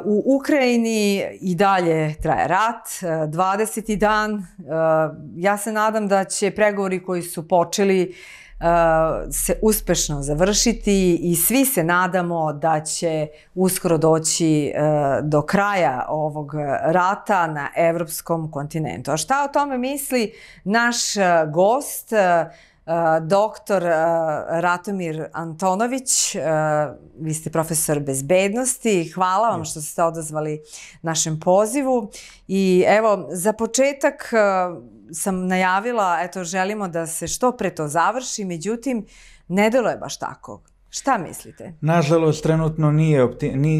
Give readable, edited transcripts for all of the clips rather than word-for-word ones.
U Ukrajini i dalje traje rat, 20. dan. Ja se nadam da će pregovori koji su počeli se uspešno završiti i svi se nadamo da će uskoro doći do kraja ovog rata na evropskom kontinentu. A šta o tome misli naš gost, doktor Ratomir Antonović? Vi ste profesor bezbednosti. Hvala vam što ste odazvali našem pozivu. I evo, za početak sam najavila, eto, želimo da se što pre to završi, međutim, ne deluje baš tako. Šta mislite? Nažalost, trenutno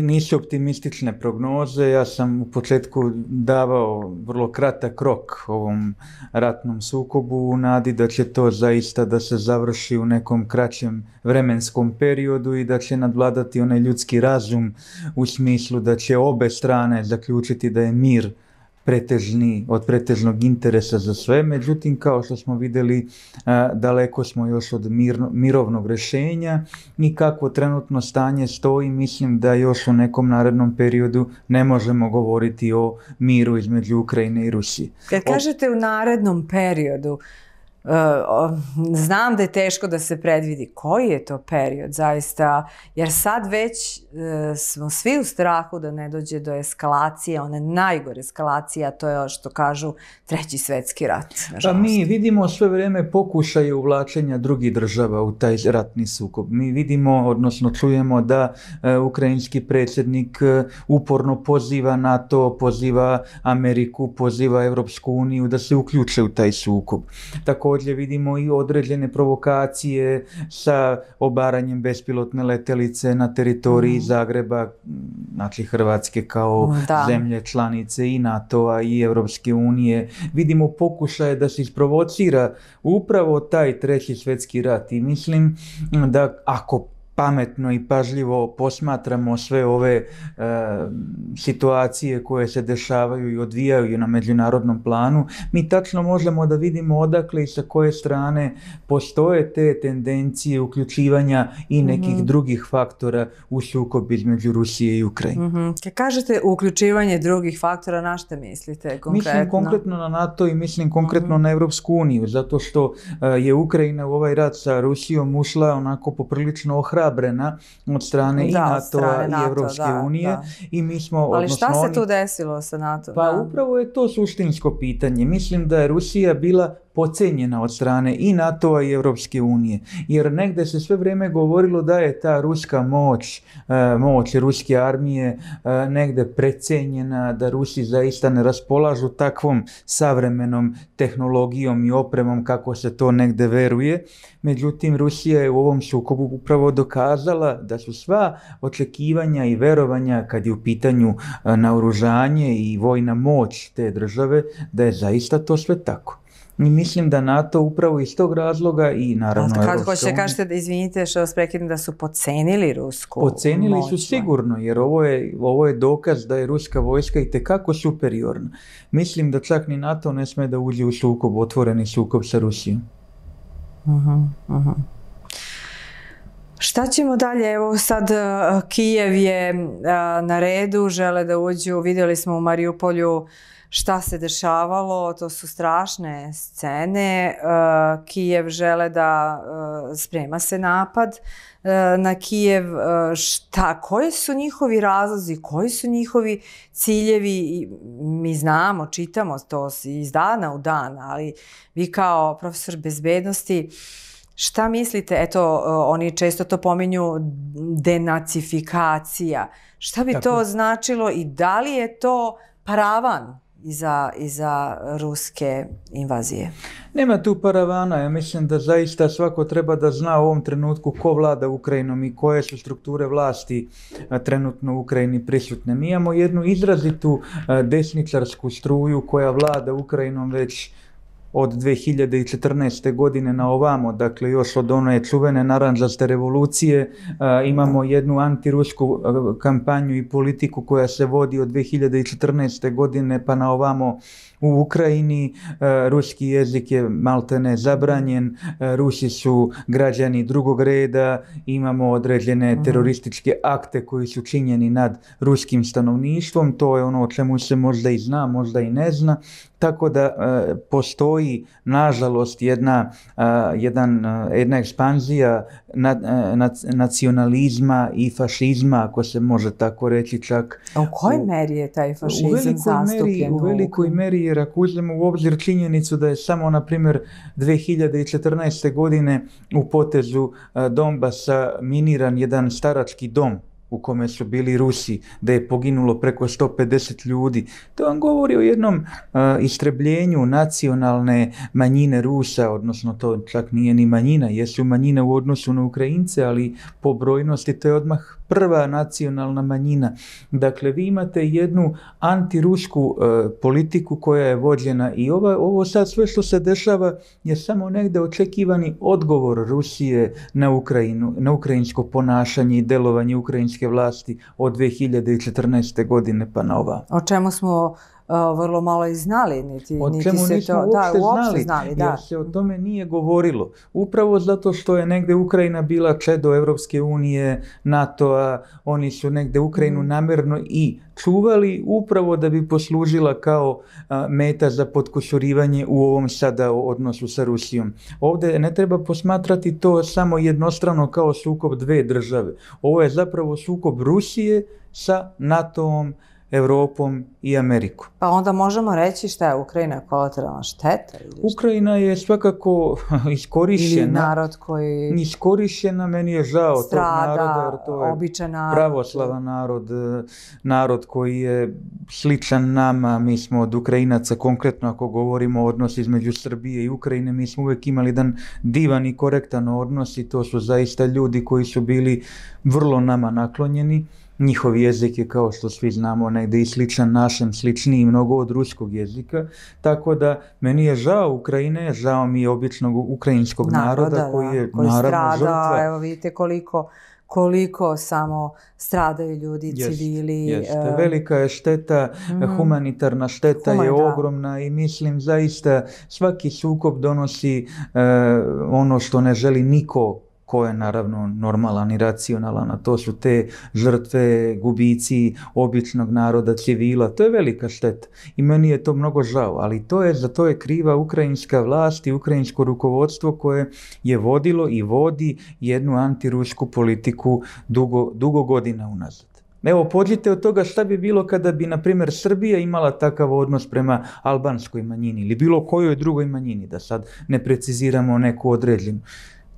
nisu optimistične prognoze. Ja sam u početku davao vrlo kratak rok ovom ratnom sukobu u nadi da će to zaista da se završi u nekom kraćem vremenskom periodu i da će nadvladati onaj ljudski razum u smislu da će obe strane zaključiti da je mir od pretežnog interesa za sve. Međutim, kao što smo vidjeli, daleko smo još od mirovnog rješenja i kakvo trenutno stanje stoji, mislim da još u nekom narednom periodu ne možemo govoriti o miru između Ukrajine i Rusije. Kad kažete u narednom periodu, znam da je teško da se predvidi koji je to period zaista, jer sad već smo svi u strahu da ne dođe do eskalacije, one najgore eskalacije, a to je što kažu Treći svetski rat. Pa mi vidimo sve vrijeme pokušaje uvlačenja drugih država u taj ratni sukob. Mi vidimo, odnosno čujemo da ukrajinski predsjednik uporno poziva NATO, poziva Ameriku, poziva Europsku uniju da se uključe u taj sukob. Također vidimo i određene provokacije sa obaranjem bespilotne letjelice na teritoriji Zagreba, znači Hrvatske kao zemlje članice i NATO-a i Europske unije. Vidimo pokušaje da se isprovocira upravo taj Treći svjetski rat i mislim da ako pametno i pažljivo posmatramo sve ove situacije koje se dešavaju i odvijaju na međunarodnom planu, mi tačno možemo da vidimo odakle i sa koje strane postoje te tendencije uključivanja i nekih drugih faktora u sukob između Rusije i Ukrajine. Kad kažete uključivanje drugih faktora, na šta mislite konkretno? Mislim konkretno na NATO i mislim konkretno na Europsku uniju, zato što je Ukrajina u ovaj rat sa Rusijom ušla onako poprilično ohrabrena od strane i NATO-a i Europske unije. I mi smo, ali šta se tu desilo sa NATO? Pa upravo je to suštinsko pitanje. Mislim da je Rusija bila podcijenjena od strane i NATO-a i Europske unije. Jer negdje se sve vrijeme govorilo da je ta ruska moć ruske armije negdje precijenjena, da Rusi zaista ne raspolažu takvom savremenom tehnologijom i opremom kako se to negdje veruje. Međutim, Rusija je u ovom sukobu upravo dokazala da su sva očekivanja i verovanja kad je u pitanju naoružanje i vojna moć te države, da je zaista to sve tako. I mislim da NATO upravo iz tog razloga i naravno Europska unija... Kažete da, izvinite što vas prekidam, da su podcenili rusku moć? Podcenili su sigurno, jer ovo je dokaz da je ruska vojska itekako superiorna. Mislim da čak ni NATO ne sme da uđe u sukob, otvoreni sukob sa Rusijom. Šta ćemo dalje? Evo sad Kijev je na redu, žele da uđu, vidjeli smo u Mariupolju šta se dešavalo, to su strašne scene. Kijev žele da sprema se napad na Kijev. Koji su njihovi razlozi, koji su njihovi ciljevi? Mi znamo, čitamo to iz dana u dan, ali vi kao profesor bezbednosti, šta mislite? Eto, oni često to pominju denacifikacija. Šta bi to značilo i da li je to paravan iza ruske invazije? Nema tu paravana. Ja mislim da zaista svako treba da zna u ovom trenutku ko vlada Ukrajinom i koje su strukture vlasti trenutno u Ukrajini prisutne. Mi imamo jednu izrazitu desničarsku struju koja vlada Ukrajinom već od 2014. godine na ovamo, dakle još od one čuvene narandžaste revolucije, imamo jednu antirusku kampanju i politiku koja se vodi od 2014. godine pa na ovamo u Ukrajini. Ruski jezik je maltene zabranjen, Rusi su građani drugog reda, imamo određene terorističke akte koji su činjeni nad ruskim stanovništvom, to je ono o čemu se možda i zna, možda i ne zna. Tako da postoji, nažalost, jedna ekspanzija nacionalizma i fašizma, ako se može tako reći čak. A u kojoj meri je taj fašizam zastupljen? U velikoj meri, jer ako uzmemo u obzir činjenicu da je samo, na primjer, 2014. godine u potezu Donbasa miniran jedan starački dom u kome su bili Rusi, da je poginulo preko 150 ljudi. To vam govori o jednom istrebljenju nacionalne manjine Rusa, odnosno to čak nije ni manjina, jesu manjina u odnosu na Ukrajince, ali po brojnosti to je odmah prva nacionalna manjina. Dakle, vi imate jednu antirusku politiku koja je vođena i ovo sad sve što se dešava je samo negde očekivani odgovor Rusije na Ukrajinu, na ukrajinsko ponašanje i delovanje ukrajinske vlasti od 2014. godine pa na ova. O čemu smo vrlo malo i znali, niti čemu se nismo to uopšte znali, jer se o tome nije govorilo. Upravo zato što je negde Ukrajina bila čedo Evropske unije, NATO-a, oni su negde Ukrajinu namerno i čuvali upravo da bi poslužila kao meta za potkusurivanje u ovom sada odnosu sa Rusijom. Ovdje ne treba posmatrati to samo jednostrano kao sukob dve države. Ovo je zapravo sukob Rusije sa NATO-om, Evropom i Amerikom. Pa onda možemo reći šta je Ukrajina kolateralna šteta? Ukrajina je svakako iskorišćena. Ili narod koji iskorišćena, meni je žao strada, tog naroda, jer to je običan narod. Pravoslavan narod, narod koji je sličan nama. Mi smo od Ukrajinaca, konkretno ako govorimo o odnosu između Srbije i Ukrajine, mi smo uvijek imali jedan divan i korektan odnos i to su zaista ljudi koji su bili vrlo nama naklonjeni. Njihov jezik je, kao što svi znamo, negdje i sličan našem, sličniji mnogo od ruskog jezika, tako da meni je žao Ukrajine, žao mi je običnog ukrajinskog naroda koji je koji naravno žrtva. Evo vidite koliko samo stradaju ljudi, civili. Jeste. Velika je šteta, humanitarna šteta je ogromna i mislim zaista svaki sukob donosi ono što ne želi niko ko je naravno normalan i racionalan, a to su te žrtve, gubici običnog naroda, civila. To je velika šteta i meni je to mnogo žao, ali za to je kriva ukrajinska vlast i ukrajinsko rukovodstvo koje je vodilo i vodi jednu antirusku politiku dugo godina unazad. Evo, pođite od toga šta bi bilo kada bi, na primjer, Srbija imala takav odnos prema albanskoj manjini ili bilo kojoj drugoj manjini, da sad ne preciziramo neku određenu.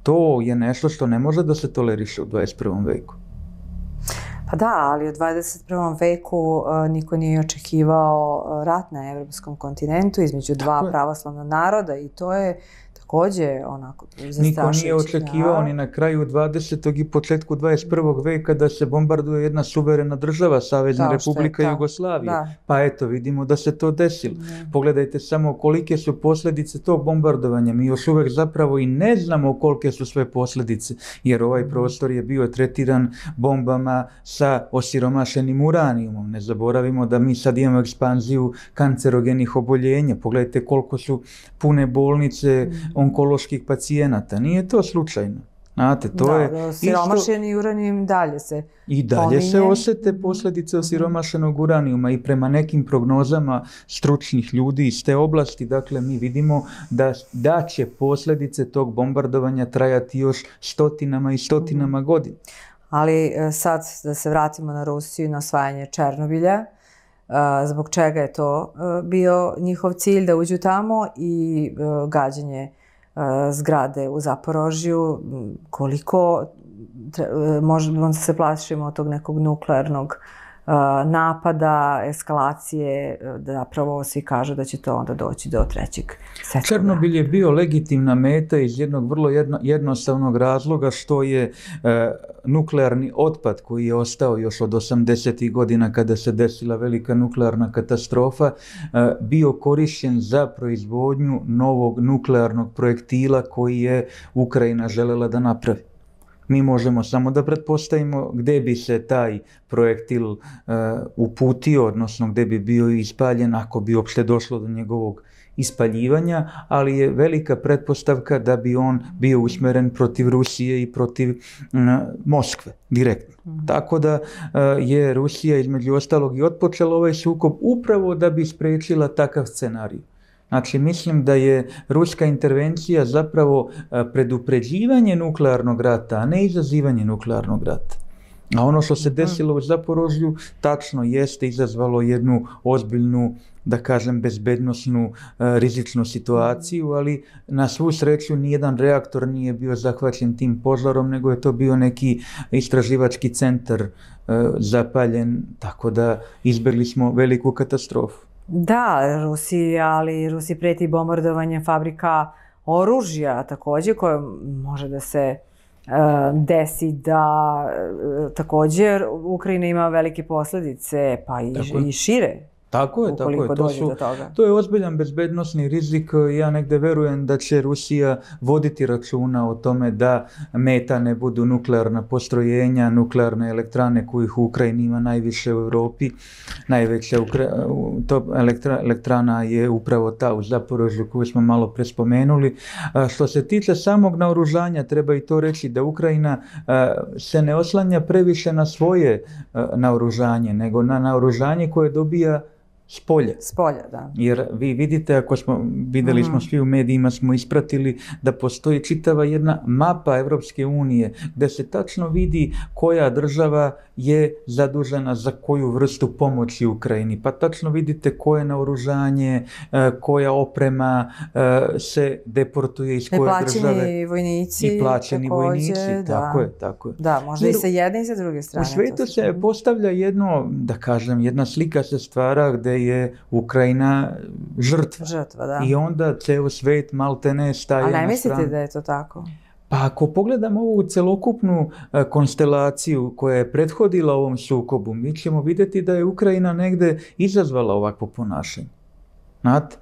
To je nešto što ne može da se toleriše u 21. veku. Pa da, ali u 21. veku niko nije očekivao rat na evropskom kontinentu između dva pravoslavna naroda i to je također onako zastrašujuće. Niko nije očekivao ni na kraju 20. i početku 21. veka da se bombarduje jedna suverena država, Savezna Republika Jugoslavije. Pa eto, vidimo da se to desilo. Pogledajte samo kolike su posljedice tog bombardovanja. Mi još uvijek zapravo i ne znamo kolike su sve posljedice, jer ovaj prostor je bio tretiran bombama sa osiromašenim uranijumom. Ne zaboravimo da mi sad imamo ekspanziju kancerogenih oboljenja. Pogledajte koliko su pune bolnice onkoloških pacijenata. Nije to slučajno. Znate, to je osiromašeni uranijum dalje se i dalje se osjete posljedice osiromašenog uranijuma i prema nekim prognozama stručnih ljudi iz te oblasti, dakle, mi vidimo da će posljedice tog bombardovanja trajati još stotinama i stotinama godina. Ali sad da se vratimo na Rusiju, na osvajanje Černobilja, zbog čega je to bio njihov cilj da uđu tamo i gađanje zgrade u Zaporožju, koliko možemo se plašimo od tog nekog nuklearnog napada, eskalacije, da zapravo svi kažu da će to onda doći do trećeg svjetskog rata. Černobil je bio legitimna meta iz jednog vrlo jednostavnog razloga što je nuklearni otpad koji je ostao još od 80. godina kada se desila velika nuklearna katastrofa bio korišten za proizvodnju novog nuklearnog projektila koji je Ukrajina želela da napravi. Mi možemo samo da pretpostavimo gdje bi se taj projektil uputio, odnosno gdje bi bio ispaljen ako bi uopšte došlo do njegovog ispaljivanja, ali je velika pretpostavka da bi on bio usmjeren protiv Rusije i protiv Moskve direktno. Tako da je Rusija između ostalog i otpočela ovaj sukob upravo da bi spriječila takav scenarij. Znači, mislim da je ruska intervencija zapravo predupređivanje nuklearnog rata, a ne izazivanje nuklearnog rata. A ono što se desilo u Zaporožju tačno jeste izazvalo jednu ozbiljnu, da kažem, bezbednosnu, rizičnu situaciju, ali na svu sreću nijedan reaktor nije bio zahvaćen tim požarom, nego je to bio neki istraživački centar zapaljen, tako da izbjegli smo veliku katastrofu. Da, ali Rusiji preti bombardovanje fabrika oružja također, koje može da se desi da također Ukrajina ima velike posljedice, pa i šire. Tako je. To je ozbiljan bezbednosni rizik. Ja negde verujem da će Rusija voditi računa o tome da meta ne budu nuklearna postrojenja, nuklearne elektrane kojih u Ukrajini ima najviše u Europi. Najveća elektrana je upravo ta u Zaporožju koju smo malo prespomenuli. Što se tiče samog naoružanja, treba i to reći da Ukrajina se ne oslanja previše na svoje naoružanje, nego na naoružanje koje dobija spolja, da. Jer vi vidite, vidjeli smo svi u medijima, smo ispratili da postoji čitava jedna mapa Evropske unije gdje se tačno vidi koja država je zadužena za koju vrstu pomoći Ukrajini. Pa tačno vidite koje naoružanje, koja oprema se deportuje iz koje države. I plaćeni vojnici, tako je. Da, možda i sa jedne i sa druge strane. U svetu se postavlja jedna slika se stvara gdje je Ukrajina žrtva. Da. I onda ceo svet maltene staje na stranu. A ne mislite da je to tako? Pa ako pogledamo ovu celokupnu konstelaciju koja je prethodila ovom sukobu, mi ćemo vidjeti da je Ukrajina negde izazvala ovakvo ponašanje. Znate?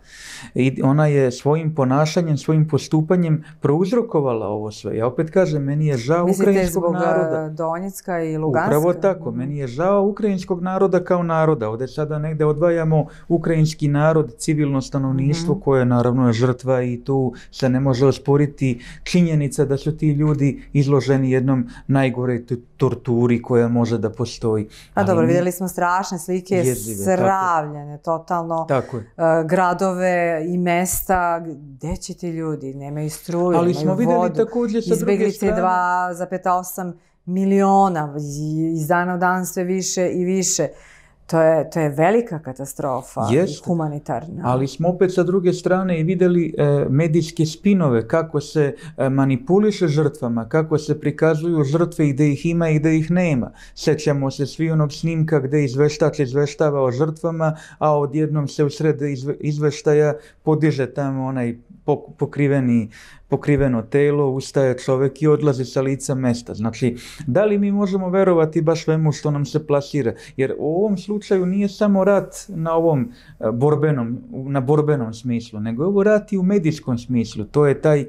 I ona je svojim ponašanjem, svojim postupanjem prouzrokovala ovo sve. Ja opet kažem, meni je žao ukrajinskog naroda. Mislite zbog Donjecka i Luganska? Upravo tako, meni je žao ukrajinskog naroda kao naroda. Ovdje sada negdje odvajamo ukrajinski narod, civilno stanovništvo koje naravno je žrtva i tu se ne može osporiti činjenica da su ti ljudi izloženi jednom najgoroj torturi koja može da postoji. A dobro, vidjeli smo strašne slike, sravljene, totalno. Tako je. Gradove i mesta, gdje će ti ljudi, nemaju struju, ali smo vidjeli također sa druge strane. Izbjeglice 2,8 miliona, iz dana u dan sve više i više. To je velika katastrofa i humanitarna. Ali smo opet sa druge strane i vidjeli medijske spinove, kako se manipuliše žrtvama, kako se prikazuju žrtve i gdje ih ima i gdje ih nema. Sećamo se svi onog snimka gdje izveštač izveštava o žrtvama, a odjednom se usred izveštaja podiže tamo onaj pokriveno telo, ustaje čovjek i odlazi sa lica mesta. Znači, da li mi možemo verovati baš svemu što nam se plasira? Jer u ovom slučaju nije samo rat na ovom borbenom smislu, nego je ovo rat i u medijskom smislu. To je taj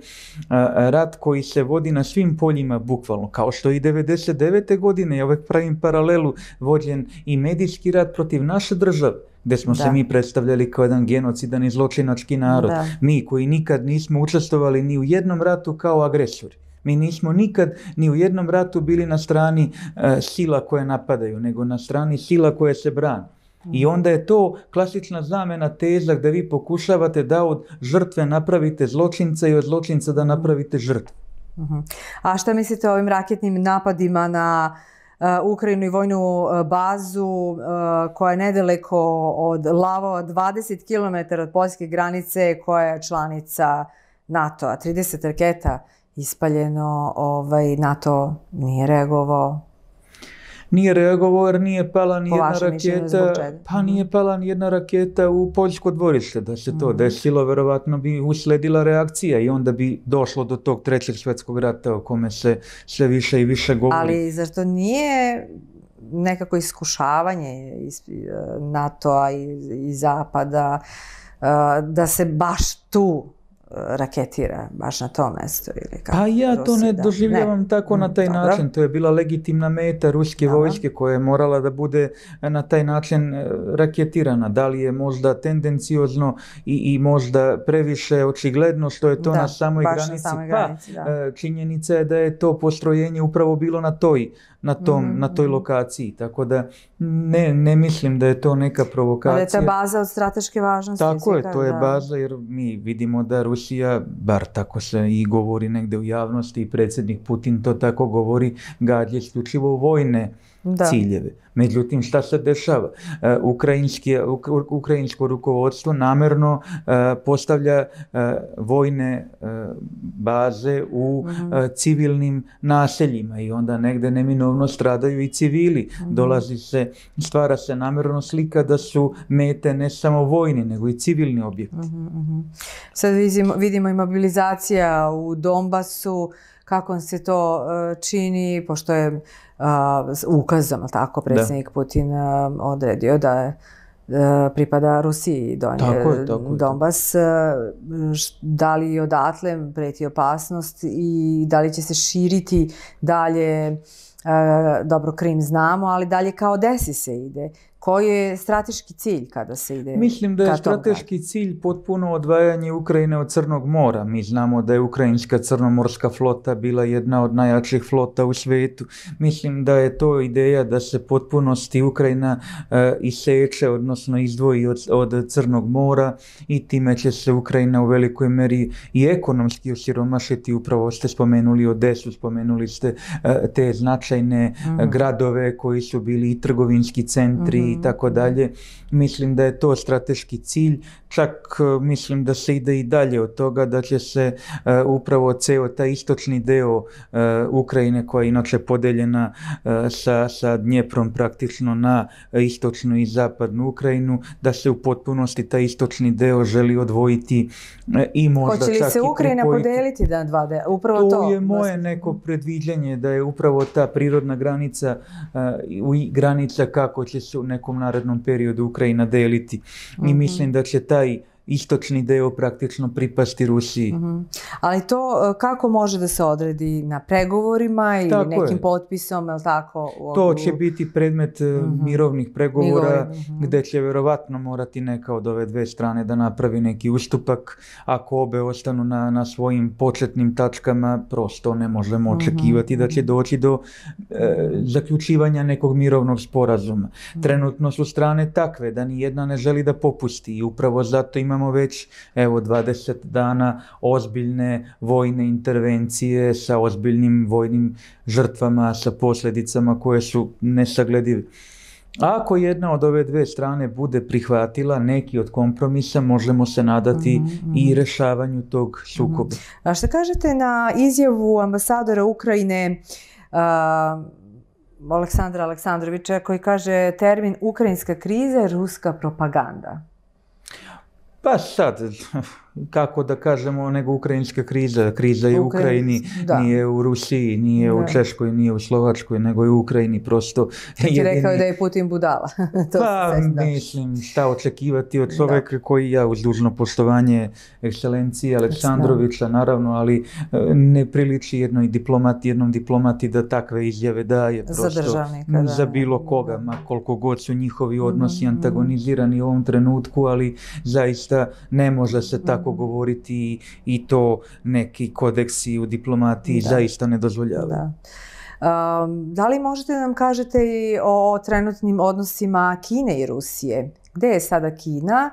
rat koji se vodi na svim poljima bukvalno, kao što i 99. godine, ja uvek pravim paralelu, vođen i medijski rat protiv naše države, gdje smo se mi predstavljali kao jedan genocidan i zločinački narod. Mi koji nikad nismo učestvovali ni u jednom ratu kao agresori. Mi nismo nikad ni u jednom ratu bili na strani sila koje napadaju, nego na strani sila koje se brane. I onda je to klasična zamena teza gdje vi pokušavate da od žrtve napravite zločinca i od zločinca da napravite žrtvu. A šta mislite o ovim raketnim napadima na Ukrajinu i vojnu bazu koja je nedaleko od Lavova, 20 km od poljske granice, koja je članica NATO-a? 30 raketa ispaljeno, NATO nije reagovao. Nije reagovao jer nije pala ni Po jedna vašem mišljenju, zbog raketa, čega? pa nije pala ni jedna raketa u poljsko dvorište. Da se to desilo, verovatno bi usledila reakcija i onda bi došlo do tog trećeg svjetskog rata o kome se sve više i više govori. Ali zar to nije nekako iskušavanje NATO-a i Zapada da se baš tu raketira, baš na tom mestu? Ili kako? Pa ja to ne doživljavam tako na taj Dobro. način. To je bila legitimna meta ruske vojske koja je morala da bude na taj način raketirana. Da li je možda tendenciozno i možda previše očigledno što je to na samoj granici? Činjenica je da je to postrojenje upravo bilo na toj lokaciji. Tako da ne mislim da je to neka provokacija. Ali je ta baza od strateške važnosti. Tako je, to je baza jer mi vidimo da Rusija, bar tako se i govori negde u javnosti i predsjednik Putin to tako govori, gađa isključivo vojne ciljeve. Međutim, šta se dešava? Ukrajinsko rukovodstvo namerno postavlja vojne baze u civilnim naseljima i onda negde neminovno stradaju i civili. Stvara se namerno slika da su mete ne samo vojni, nego i civilni objekti. Sad vidimo i mobilizacija u Donbasu, kako se to čini, pošto je ukazom, tako, predsjednik Putin odredio da pripada Rusiji Donbas. Da li odatle preti opasnost i da li će se širiti dalje, dobro, Krim znamo, ali dalje kao desi se ide? Koji je strateški cilj kada se ide? Mislim da je strateški cilj potpuno odvajanje Ukrajine od Crnog mora. Mi znamo da je ukrajinska crnomorska flota bila jedna od najjačih flota u svijetu. Mislim da je to ideja da se potpunosti Ukrajina iseče, odnosno izdvoji od Crnog mora i time će se Ukrajina u velikoj meri i ekonomski osiromašiti. Upravo ste spomenuli Odesu, spomenuli ste te značajne gradove koji su bili i trgovinski centri i tako dalje. Mislim da je to strateški cilj. Čak mislim da se ide i dalje od toga da će se upravo ceo taj istočni deo Ukrajine, koja je inače podeljena sa Dnjeprom praktično na istočnu i zapadnu Ukrajinu, da se u potpunosti taj istočni deo želi odvojiti i možda čak i pripojiti. Hoće li se Ukrajina podeliti na dva dela? Upravo to je moje neko predviđanje da je upravo ta prirodna granica i granica kako će se u nekom narednom periodu Ukrajina deliti. I mislim da će taj istočni deo praktično pripasti Rusiji. Ali to kako može da se odredi na pregovorima ili nekim potpisom, je li tako? To će biti predmet mirovnih pregovora gde će verovatno morati neka od ove dve strane da napravi neki ustupak. Ako obe ostanu na svojim početnim tačkama, prosto ne možemo očekivati da će doći do zaključivanja nekog mirovnog sporazuma. Trenutno su strane takve da ni jedna ne želi da popusti i upravo zato imamo već 20 dana ozbiljne vojne intervencije sa ozbiljnim vojnim žrtvama, sa posljedicama koje su nesagledive. Ako jedna od ove dve strane bude prihvatila neki od kompromisa, možemo se nadati i rešavanju tog sukoba. A šta kažete na izjavu ambasadora Ukrajine Aleksandra Aleksandrovića, koji kaže termin ukrajinska kriza je ruska propaganda? Pa sad, kako da kažemo, nego ukrajinska kriza. Kriza je u Ukrajini, nije u Rusiji, nije u Češkoj, nije u Slovačkoj, nego je u Ukrajini prosto. Ti rekao da je Putin budala. Pa mislim, šta očekivati od čoveka koji, ja uz dužno poštovanje ekscelencije Aleksandrovića, naravno, ali ne priliči jednom diplomati da takve izjave daje prosto za bilo koga, ma koliko god su njihovi odnosi antagonizirani u ovom trenutku, ali zaista ne može se tako govoriti i to neki kodeksi u diplomatiji zaista ne dozvoljavaju. Da li možete da nam kažete i o trenutnim odnosima Kine i Rusije? Gde je sada Kina?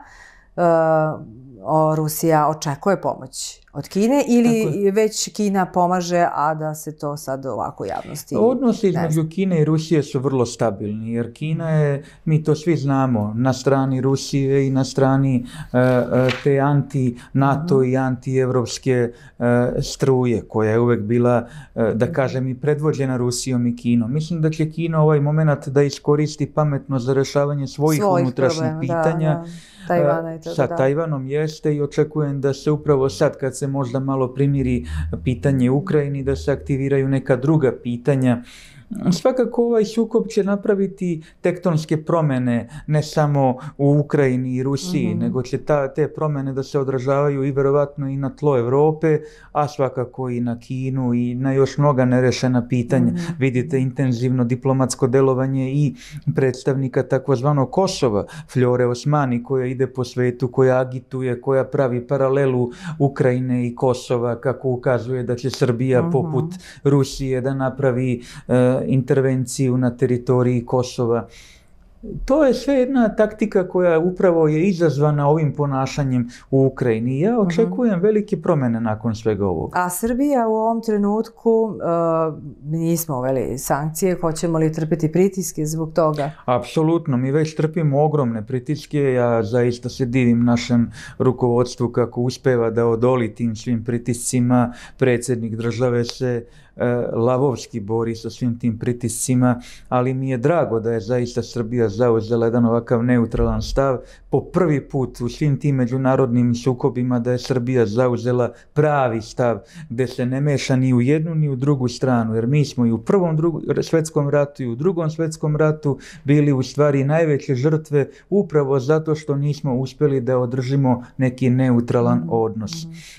Rusija očekuje pomoć od Kine ili već Kina pomaže, a da se to sad ovako u javnosti Odnosi između Kine i Rusije su vrlo stabilni, jer Kina je, mi to svi znamo, na strani Rusije i na strani te anti-NATO i anti-evropske struje, koja je uvek bila, da kažem, i predvođena Rusijom i Kinom. Mislim da će Kina ovaj moment da iskoristi pametno za rešavanje svojih unutrašnjih pitanja. Sa Tajvanom jeste i očekujem da se upravo sad, kad se možda malo primiri pitanje Ukrajini, da se aktiviraju neka druga pitanja. Svakako ovaj sukob će napraviti tektonske promene ne samo u Ukrajini i Rusiji, nego će te promene da se odražavaju i verovatno i na tlo Evrope, a svakako i na Kinu i na još mnoga nerešena pitanja. Vidite intenzivno diplomatsko delovanje i predstavnika takozvanog Kosova, Flore Osmani, koja ide po svetu, koja agituje, koja pravi paralelu Ukrajine i Kosova, kako ukazuje da će Srbija poput Rusije da napravi intervenciju na teritoriji Kosova. To je sve jedna taktika koja upravo je izazvana ovim ponašanjem u Ukrajini. Ja očekujem velike promene nakon svega ovoga. A Srbija u ovom trenutku, nismo uveli sankcije, hoćemo li trpiti pritiske zbog toga? Apsolutno, mi već trpimo ogromne pritiske. Ja zaista se divim našem rukovodstvu kako uspeva da odoli tim svim pritiscima. Predsjednik države se lavovski bori sa svim tim pritiscima, ali mi je drago da je zaista Srbija zauzela jedan ovakav neutralan stav. Po prvi put u svim tim međunarodnim sukobima da je Srbija zauzela pravi stav, gde se ne meša ni u jednu ni u drugu stranu, jer mi smo i u Prvom svetskom ratu i u Drugom svetskom ratu bili u stvari najveće žrtve upravo zato što nismo uspjeli da održimo neki neutralan odnos.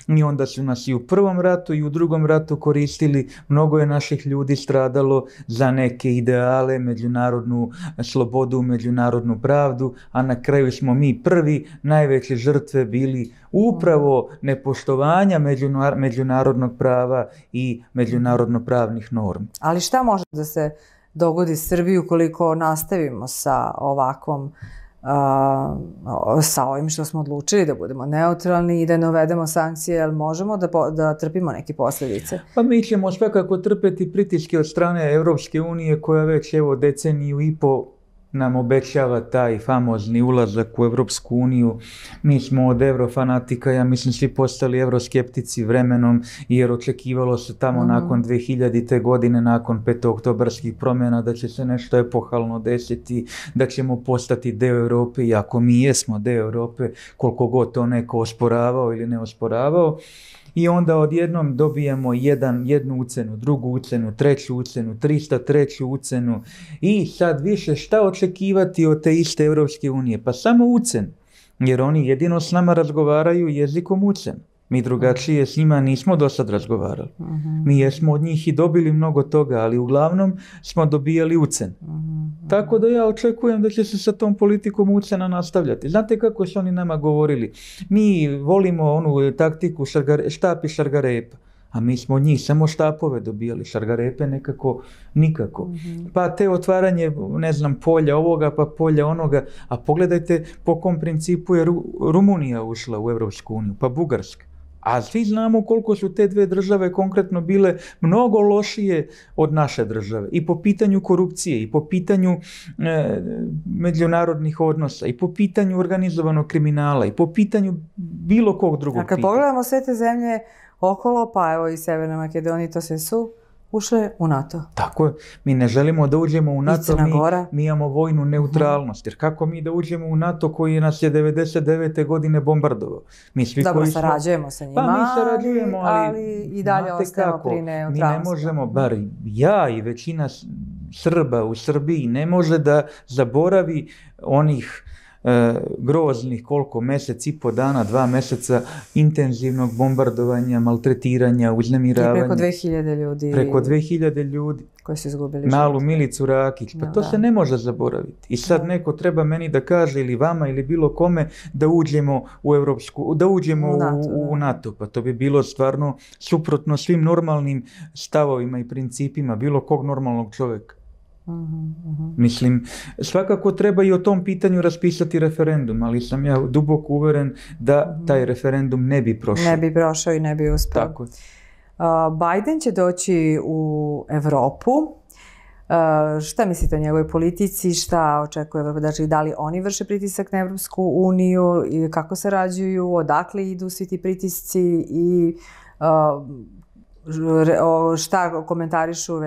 I onda su nas i u Prvom ratu i u Drugom ratu koristili. Mnogo je naših ljudi stradalo za neke ideale, međunarodnu slobodu, međunarodnu pravdu, a na kraju smo mi prvi najveće žrtve bili upravo nepoštovanja međunarodnog prava i međunarodno-pravnih normi. Ali šta može da se dogodi Srbiji ukoliko nastavimo sa ovakvom sa ovim što smo odlučili da budemo neutralni i da ne uvedemo sankcije, jer možemo da trpimo neke posljedice? Pa mi ćemo svakako trpeti pritiske od strane Evropske unije koja već deceniju i po nam obećava taj famozni ulazak u Evropsku uniju. Mi smo od eurofanatika, ja mislim, svi postali euroskeptici vremenom, jer očekivalo se tamo nakon 2000. godine, nakon petooktobarskih promjena, da će se nešto epohalno desiti, da ćemo postati deo Europe, iako mi jesmo deo Europe, koliko god to neko osporavao ili ne osporavao. I onda odjednom dobijemo jednu ucenu, drugu ucenu, treću ucenu, 303. ucenu i sad više šta očekivati od te iste Evropske unije? Pa samo ucen, jer oni jedino s nama razgovaraju jezikom ucen. Mi drugačije s njima nismo do sad razgovarali. Mi jesmo od njih i dobili mnogo toga, ali uglavnom smo dobijali ucen. Tako da ja očekujem da će se sa tom politikom ucena nastavljati. Znate kako su oni nama govorili? Mi volimo onu taktiku štap i šargarepa. A mi smo od njih samo štapove dobijali, šargarepe nekako nikako. Pa te otvaranje, ne znam, polja ovoga pa polja onoga. A pogledajte po kom principu je Rumunija ušla u Evropsku uniju, pa Bugarska. A svi znamo koliko su te dve države konkretno bile mnogo lošije od naše države. I po pitanju korupcije, i po pitanju međunarodnih odnosa, i po pitanju organizovanog kriminala, i po pitanju bilo kog drugog pitanja. A kad pogledamo sve te zemlje okolo, pa evo i Severna Makedonija, to sve su ušle u NATO. Tako je. Mi ne želimo da uđemo u NATO, mi imamo vojnu neutralnost. Jer kako mi da uđemo u NATO koji nas je 99. godine bombardovao? Dobro, sarađujemo sa njima, pa mi sarađujemo, ali i dalje ostajemo pri neutralnosti. Mi ne možemo, bar ja i većina Srba u Srbiji ne može da zaboravi onih groznih mjesec i po dana, 2 mjeseca intenzivnog bombardovanja, maltretiranja, uznemiravanja. I preko 2000 ljudi. Preko 2000 ljudi. Koji su izgubili život. Malu Milicu Rakić. Pa to se ne može zaboraviti. I sad neko treba meni da kaže, ili vama ili bilo kome, da uđemo u u NATO. Pa to bi bilo stvarno suprotno svim normalnim stavovima i principima bilo kog normalnog čovjeka. Mislim, svakako treba i o tom pitanju raspisati referendum, ali sam ja duboko uveren da taj referendum ne bi prošao. Ne bi prošao i ne bi uspeo. Tako. Biden će doći u Evropu. Šta mislite o njegovoj politici? Šta očekuje Evropa? Znači, da li oni vrše pritisak na Evropsku uniju? I kako sarađuju? Odakle idu svi ti pritisci? I šta komentarišu u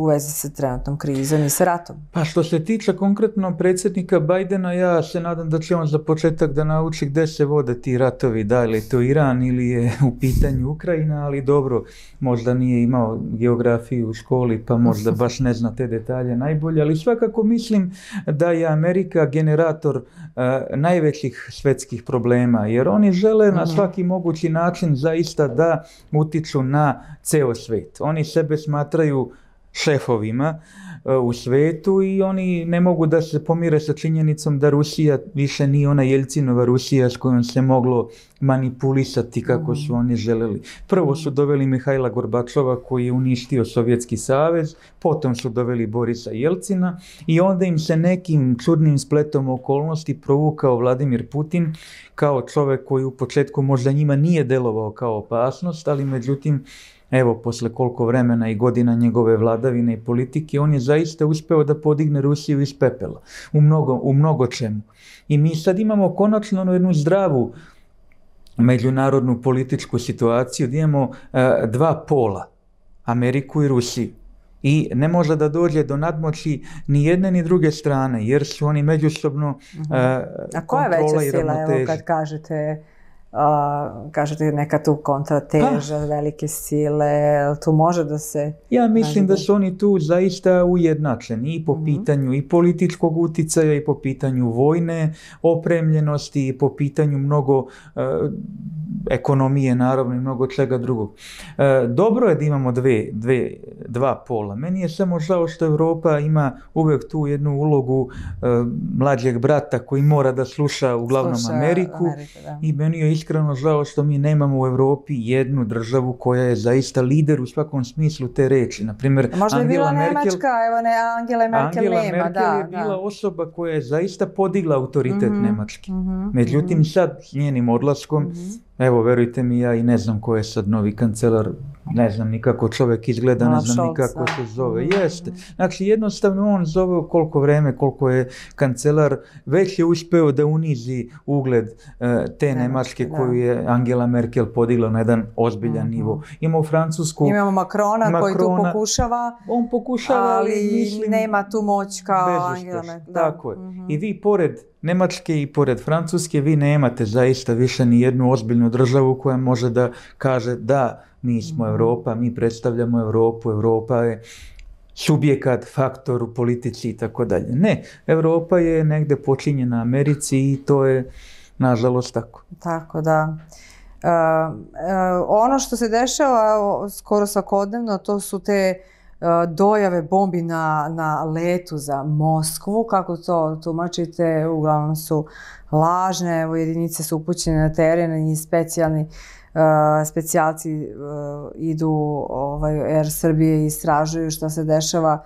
vezi sa trenutnom krizom i sa ratom? Pa što se tiče konkretno predsjednika Bidena, ja se nadam da će on za početak da nauči gde se vode ti ratovi, da li je to Iran ili je u pitanju Ukrajina, ali dobro, možda nije imao geografiju u školi pa možda baš ne zna te detalje najbolje, ali svakako mislim da je Amerika generator najvećih svetskih problema, jer oni žele na svaki mogući način zaista da utiču na ceo svet. Oni sebe smatraju šefovima u svetu i oni ne mogu da se pomire sa činjenicom da Rusija više nije ona Jelcinova Rusija s kojom se moglo manipulisati kako su oni želeli. Prvo su doveli Mihajla Gorbačova koji je uništio Sovjetski savez, potom su doveli Borisa Jelcina i onda im se nekim čudnim spletom okolnosti provukao Vladimir Putin kao čovjek koji u početku možda njima nije delovao kao opasnost, ali međutim evo, posle koliko vremena i godina njegove vladavine i politike, on je zaista uspeo da podigne Rusiju iz pepela u mnogo čemu. I mi sad imamo konačno jednu zdravu međunarodnu političku situaciju gdje imamo dva pola, Ameriku i Rusiju. I ne može da dođe do nadmoći ni jedne ni druge strane, jer su oni međusobno A koja je veća sila, evo kad kažete neka tu kontrateža, velike sile, tu može da se... Ja mislim da su oni tu zaista ujednačeni i po pitanju i političkog uticaja i po pitanju vojne opremljenosti i po pitanju mnogo ekonomije naravno i mnogo čega drugog. Dobro je da imamo dva pola. Meni je samo žao što Evropa ima uvek tu jednu ulogu mlađeg brata koji mora da sluša uglavnom Ameriku i meni je iskreno žao što mi nemamo u Evropi jednu državu koja je zaista lider u svakom smislu te reči. Naprimjer, možda je bila Nemačka, evo ne, Angela Merkel nema. Angela Merkel je bila osoba koja je zaista podigla autoritet Nemački. Međutim, sad s njenim odlaskom, evo, verujte mi, ja i ne znam ko je sad novi kancelar, ne znam ni kako čovjek izgleda, ne znam ni kako se zove. Jeste. Znači, jednostavno on zove koliko vreme, koliko je kancelar, već je uspeo da unizi ugled te Nemačke koju je Angela Merkel podigla na jedan ozbiljan nivo. Imamo Francusku. Imamo Makrona koji tu pokušava, on pokušava, ali mislim, nema tu moć kao Angela Merkel. Tako je. I vi pored Nemačke i pored Francuske vi nemate zaista više ni jednu ozbiljnu državu koja može da kaže da mi smo Evropa, mi predstavljamo Evropu, Evropa je subjekat, faktor u politici i tako dalje. Ne, Evropa je negde počinjena Americi i to je nažalost tako. Tako da. Ono što se dešava skoro svakodnevno, to su te dojave bombi na letu za Moskvu. Kako to tumačite? Uglavnom su lažne, evo jedinice su upućene na teren i specijalci idu Air Srbije i istražuju šta se dešava.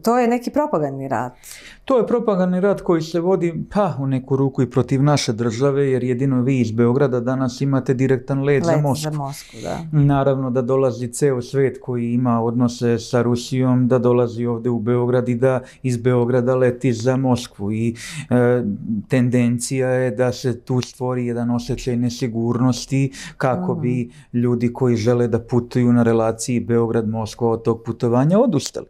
To je neki propagandni rat. To je propagandni rat koji se vodi u neku ruku i protiv naše države, jer jedino vi iz Beograda danas imate direktan let za Moskvu. Da. Naravno da dolazi ceo svet koji ima odnose sa Rusijom, da dolazi ovde u Beograd i da iz Beograda leti za Moskvu. I tendencija je da se tu stvori jedan osjećaj nesigurnosti kako bi ljudi koji žele da putuju na relaciji Beograd-Moskva od tog putovanja odustali.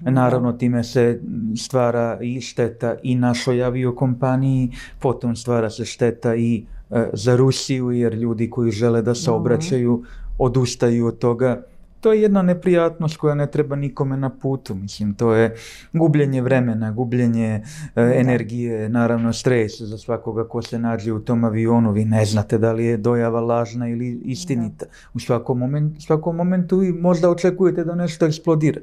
Naravno, time se stvara i šteta i našoj aviokompaniji, potom stvara se šteta i za Rusiju, jer ljudi koji žele da se obraćaju odustaju od toga. To je jedna neprijatnost koja ne treba nikome na putu. Mislim, to je gubljenje vremena, gubljenje energije, naravno stres za svakoga ko se nađe u tom avionu. Vi ne znate da li je dojava lažna ili istinita. U svakom momentu vi možda očekujete da nešto eksplodira.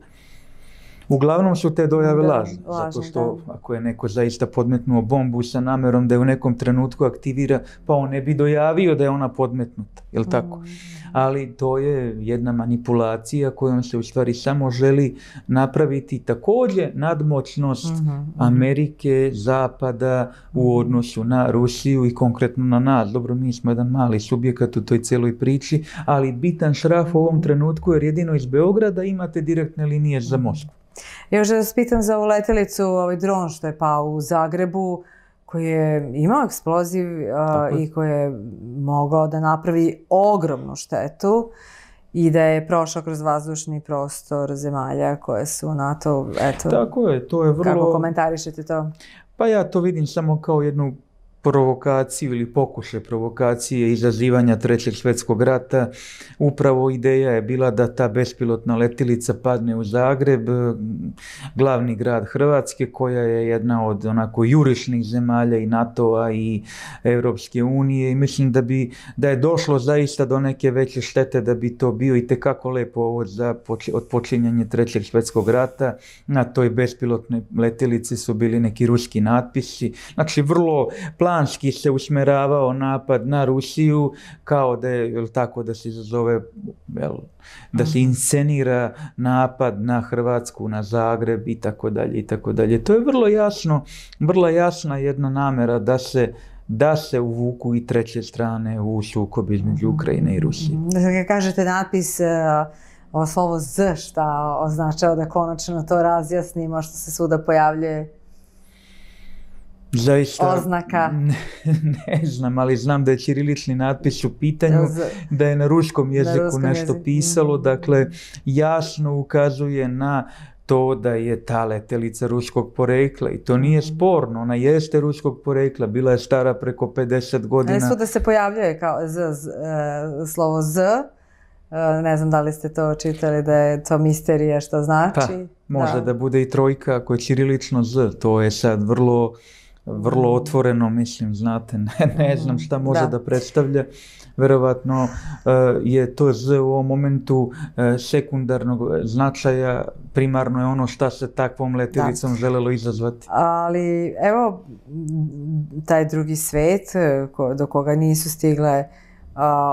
Uglavnom su te dojave lažne, lažne, zato što ako je neko zaista podmetnuo bombu sa namerom da je u nekom trenutku aktivira, pa on ne bi dojavio da je ona podmetnuta, jel tako? Ali to je jedna manipulacija kojom se u stvari samo želi napraviti također nadmoćnost Amerike, Zapada u odnosu na Rusiju i konkretno na nas. Dobro, mi smo jedan mali subjekat u toj cijeloj priči, ali bitan šraf u ovom trenutku jer jedino iz Beograda imate direktne linije za Moskvu. Još da vas pitam za ovu letelicu, ovaj dron što je pao u Zagrebu, koji je imao eksploziv i koji je mogao da napravi ogromnu štetu i da je prošao kroz vazdušni prostor zemalja koje su NATO, eto. Tako je, to je vrlo... Kako komentarišete to? Pa ja to vidim samo kao jednu provokaciju ili pokušaj provokacije izazivanja Trećeg svjetskog rata. Upravo ideja je bila da ta bespilotna letilica padne u Zagreb, glavni grad Hrvatske, koja je jedna od onako jurišnih zemalja i NATO-a i Europske unije, i mislim da je došlo zaista do neke veće štete, da bi to bio itekako lep povod za odpočinjanje Trećeg svjetskog rata. Na toj bespilotnoj letilici su bili neki ruski natpisi, znači vrlo planski se usmjeravao napad na Rusiju, kao da je, jel tako, da se izazove, da se inscenira napad na Hrvatsku, na Zagreb i tako dalje i tako dalje. To je vrlo jasna jedna namjera da se uvuku i treće strane u sukob između Ukrajine i Rusije. Kad kažete natpis, ovo slovo Z, šta označava da konačno to razjasnimo, što se svuda pojavljuje? Zaista, oznaka. Ne znam, ali znam da je ćirilični natpis u pitanju, da je na ruskom jeziku nešto pisalo, dakle jasno ukazuje na to da je ta letelica ruskog porekla i to nije sporno, ona jeste ruskog porekla, bila je stara preko 50 godina. Svuda se pojavljuje kao slovo Z, ne znam da li ste to čitali, da je to misterija što znači. Pa, može da bude i trojka ako je ćirilično Z, to je sad vrlo otvoreno, mislim, znate, ne znam šta može da predstavlja. Verovatno je to Z u ovom momentu sekundarnog značaja, primarno je ono šta se takvom letilicom želelo izazvati. Ali evo, taj drugi svet do koga nisu stigle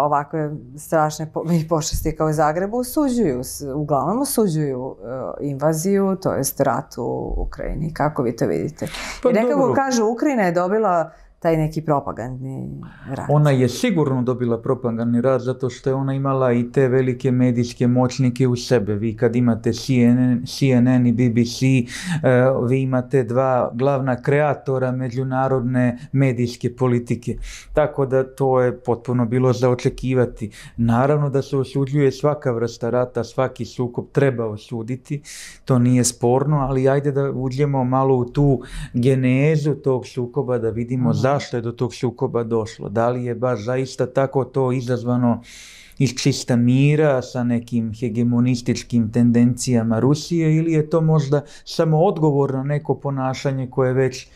ovakve strašne pošasti kao u Zagrebu, uglavnom osuđuju invaziju, to jest rat u Ukrajini. Kako vi to vidite? I nekako kažu, Ukrajina je dobila taj neki propagandni rat. Ona je sigurno dobila propagandni rat zato što je ona imala i te velike medijske moćnike u sebe. Vi kad imate CNN i BBC, vi imate dva glavna kreatora međunarodne medijske politike. Tako da to je potpuno bilo za očekivati. Naravno da se osuđuje svaka vrsta rata, svaki sukob treba osuditi, to nije sporno, ali ajde da uđemo malo u tu genezu tog sukoba, da vidimo zašto je do tog sukoba došlo. Da li je baš zaista tako to izazvano iz čista mira sa nekim hegemonističkim tendencijama Rusije ili je to možda samo odgovor na neko ponašanje koje već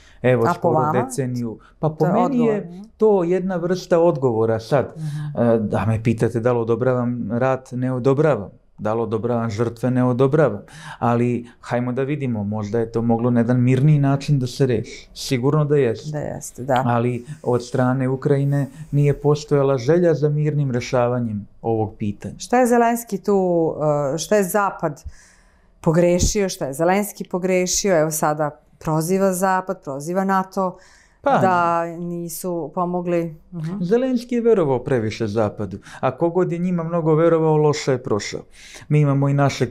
skoro deceniju. Pa po meni je to jedna vrsta odgovora. Sad, da me pitate da li odobravam rat, ne odobravam. Da li odobravam žrtve, ne odobravam. Ali, hajmo da vidimo, možda je to moglo na jedan mirniji način da se reši. Sigurno da jeste. Da jeste, da. Ali od strane Ukrajine nije postojala želja za mirnim rešavanjem ovog pitanja. Šta je Zelenski tu, šta je Zapad pogrešio, šta je Zelenski pogrešio? Evo sada proziva Zapad, proziva NATO, da nisu pomogli. Zelenski je verovao previše Zapadu, a kogod je njima mnogo verovao, loše je prošao. Mi imamo i našeg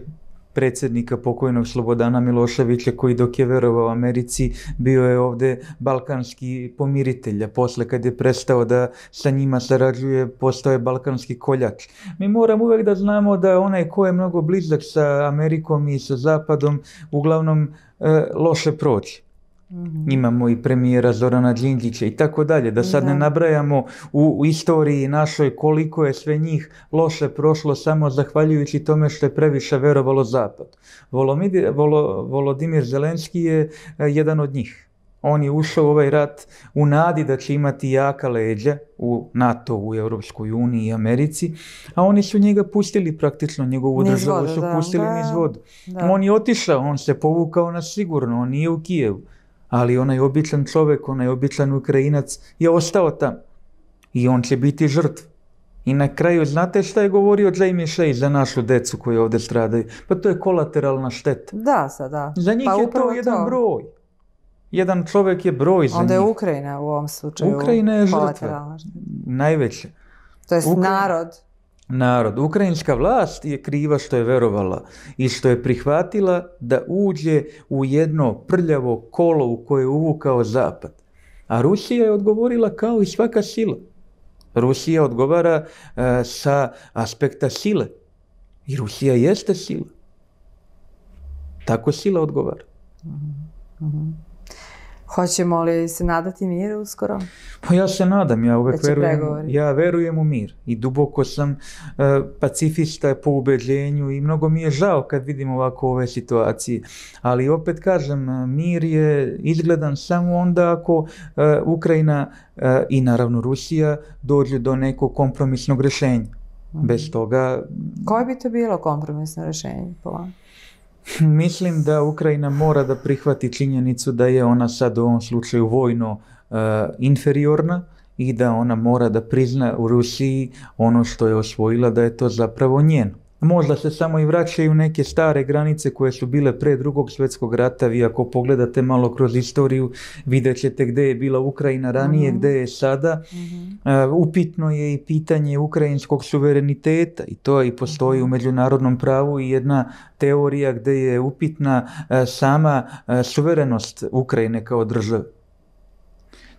predsjednika pokojnog Slobodana Miloševića koji dok je verovao Americi bio je ovdje balkanski pomiritelj, a posle kad je prestao da sa njima sarađuje postao je balkanski koljač. Mi moramo uvijek da znamo da onaj ko je mnogo blizak sa Amerikom i sa Zapadom uglavnom loše proći. Imamo i premijera Zorana Đinđića i tako dalje, da sad ne nabrajamo u istoriji našoj koliko je sve njih loše prošlo samo zahvaljujući tome što je previše verovalo Zapad. Volodimir Zelenski je jedan od njih. On je ušao u ovaj rat u nadi da će imati jaka leđa u NATO, u Europskoj uniji i Americi, a oni su njega pustili praktično, njegovu državu su pustili niz vodu. On je otišao, on se povukao na sigurno, on nije u Kijevu, ali onaj običan čovjek, onaj običan Ukrajinac je ostao tamo i on će biti žrtva. I na kraju, znate šta je govorio Jamie Shea za našu decu koji ovdje stradaju? Pa to je kolateralna šteta. Da, sad da. Za njih je to jedan broj. Jedan čovjek je broj za njih. Onda je Ukrajina u ovom slučaju. Ukrajina je žrtva. Najveća. To je narod. Narod. Ukrajinska vlast je kriva što je verovala i što je prihvatila da uđe u jedno prljavo kolo u koje je uvukao Zapad. A Rusija je odgovorila kao i svaka sila. Rusija odgovara sa aspekta sile. I Rusija jeste sila. Tako sila odgovara. Hoćemo li se nadati miru uskoro? Pa ja se nadam, ja verujem u mir i duboko sam pacifista po ubeđenju i mnogo mi je žao kad vidim ovako ove situacije. Ali opet kažem, mir je izgledan samo onda ako Ukrajina i naravno Rusija dođu do nekog kompromisnog rješenja. Bez toga... Koje bi to bilo kompromisno rješenje po vama? Mislim da Ukrajina mora da prihvati činjenicu da je ona sad u ovom slučaju vojno inferiorna i da ona mora da prizna u Rusiji ono što je osvojila, da je to zapravo njeno. Možda se samo i vraćaju neke stare granice koje su bile pre Drugog svjetskog rata. Vi ako pogledate malo kroz istoriju, vidjet ćete gde je bila Ukrajina ranije, gde je sada. Upitno je i pitanje ukrajinskog suvereniteta i to i postoji u međunarodnom pravu i jedna teorija gde je upitna sama suverenost Ukrajine kao države.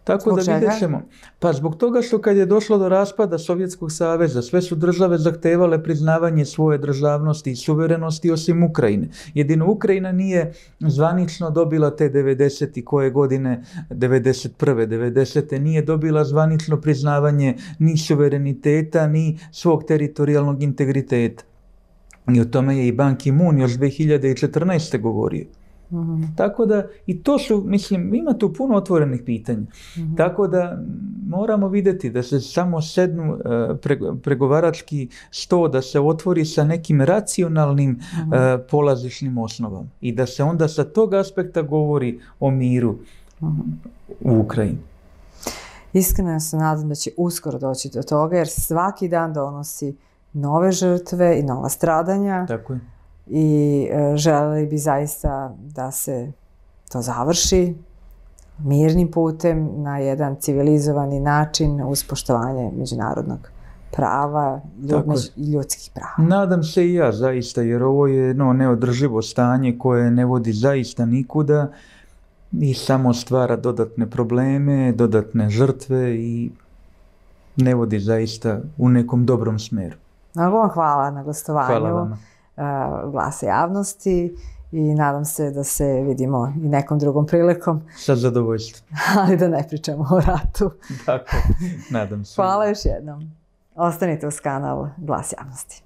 Tako da vidjet ćemo. Pa zbog toga što kad je došlo do raspada Sovjetskog saveza, sve su države zahtevale priznavanje svoje državnosti i suverenosti osim Ukrajine. Jedino Ukrajina nije zvanično dobila te 90. koje godine, 91. 90. nije dobila zvanično priznavanje ni suvereniteta, ni svog teritorijalnog integriteta. I o tome je i Ban Ki-moon još 2014. govorio. Tako da, i to su, mislim, ima tu puno otvorenih pitanja. Tako da moramo vidjeti da se samo sednu pregovarački sto, da se otvori sa nekim racionalnim polazišnim osnovama i da se onda sa tog aspekta govori o miru u Ukrajini. Iskreno se nadam da će uskoro doći do toga, jer svaki dan donosi nove žrtve i nova stradanja. Tako je. I želeli bi zaista da se to završi mirnim putem na jedan civilizovani način uz poštovanje međunarodnog prava i ljudskih prava. Nadam se i ja zaista, jer ovo je jedno neodrživo stanje koje ne vodi zaista nikuda i samo stvara dodatne probleme, dodatne žrtve i ne vodi zaista u nekom dobrom smeru. Mnogo vam hvala na gostovanju. Hvala vama. Glasa javnosti i nadam se da se vidimo i nekom drugom prilikom. Sa zadovoljstvom. Ali da ne pričamo o ratu. Tako, nadam se. Hvala još jednom. Ostanite uz kanal Glas javnosti.